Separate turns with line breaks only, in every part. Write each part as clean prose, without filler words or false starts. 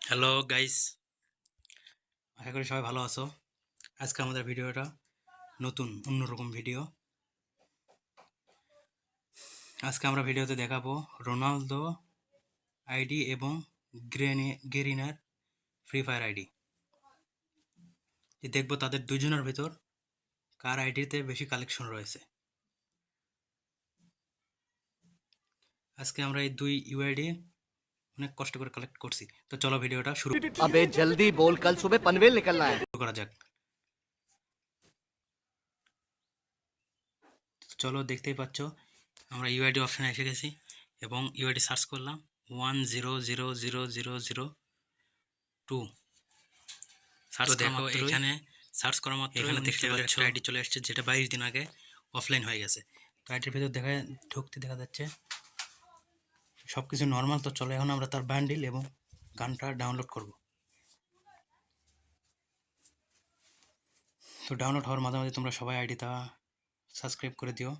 Hello guys, আশা করি সবাই ভালো আছো। আজকে আমাদের ভিডিওটা নতুন অন্যরকম ভিডিও। আজকে আমরা ভিডিওতে দেখাবো রোনালদো আইডি এবং গেরিনার ফ্রি ফায়ার আইডি। দেখবো তাদের দুজনের ভিতর কার আইডিতে বেশি কালেকশন রয়েছে। আজকে আমরা এই দুই ইউআইডি অনেক কষ্ট করে কালেক্ট করছি। তো চলো ভিডিওটা শুরু
अबे जल्दी बोल, कल सुबह पनवेल निकलना है।
করা যাক। চলো, দেখতেই পাচ্ছ আমরা ইউআইডি অপশানে এসে গেছি এবং ইউআইডি সার্চ করলাম 100002। সার্চ দেখো, এখানে সার্চ করা মাত্র এখানে দেখতে পাচ্ছ আইডি চলে আসছে, যেটা 22 দিন আগে অফলাইন হয়ে গেছে। তো আইডির ভিতর ঢুকতে দেখা যাচ্ছে সব কিছু নর্মাল। তো চলো এখন আমরা তার বান্ডিল এবং গানটা ডাউনলোড করব। তো ডাউনলোড হওয়ার মাঝে মাঝে তোমরা সবাই আইডিটা সাবস্ক্রাইব করে দিও।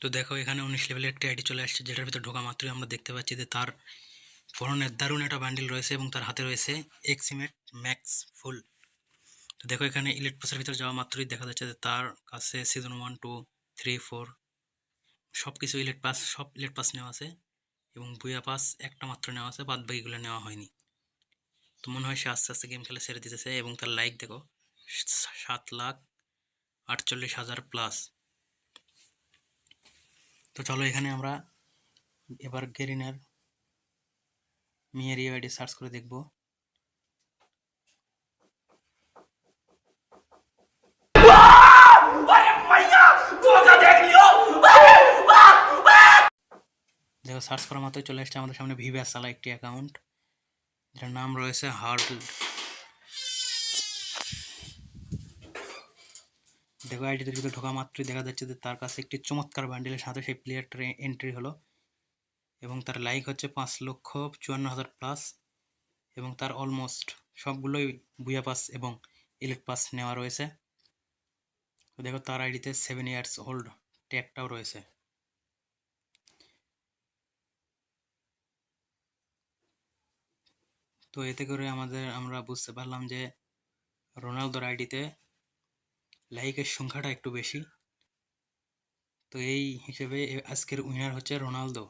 তো দেখো, এখানে 19 লেভেলের একটা আইডি চলে আসছে, যেটার ভিতর ঢোকা মাত্রই আমরা দেখতে পাচ্ছি যে তার পরনের দারুণ একটা বান্ডিল রয়েছে এবং তার হাতে রয়েছে এক্সিমেট ম্যাক্স ফুল। তো দেখো, এখানে ইলিট পাসের ভিতর যাওয়া মাত্রই দেখা যাচ্ছে যে তার কাছে সিজন 1, 2, 3, 4 সব কিছু সব ইলিট পাস নেওয়া আছে এবং বুয়া পাস একটা মাত্র নেওয়া আছে, বাদ বাকিগুলো নেওয়া হয়নি। তো মনে হয় সে আস্তে আস্তে গেম খেলা ছেড়ে দিতেছে এবং তার লাইক দেখো 7,48,000 প্লাস। তো চলো এখানে আমরা এবার গেরিনার মিয়ার ইউআইডি সার্চ করে দেখব। দেখো, সার্চ করা মাত্রই চলে আসছে আমাদের সামনে ভিভ্যাস চালা একটি অ্যাকাউন্ট, যার নাম রয়েছে হার্ডল। দেখো, আইডিতে যদি ঢোকা মাত্রই দেখা যাচ্ছে যে তার কাছে একটি চমৎকার বান্ডেলের সাথে সেই প্লেয়ারটার এন্ট্রি হলো এবং তার লাইক হচ্ছে 5,54,000 প্লাস এবং তার অলমোস্ট সবগুলোই বুয়া পাস এবং ইলিট পাস নেওয়া রয়েছে। তো দেখো, তার আইডিতে 7 ইয়ার্স ওল্ড ট্যাগটাও রয়েছে। তো এতে করে আমরা বুঝতে পারলাম যে রোনালদোর আইডিতে লাইকের সংখ্যাটা একটু বেশি। তো এই হিসেবে আজকের উইনার হচ্ছে রোনালদো।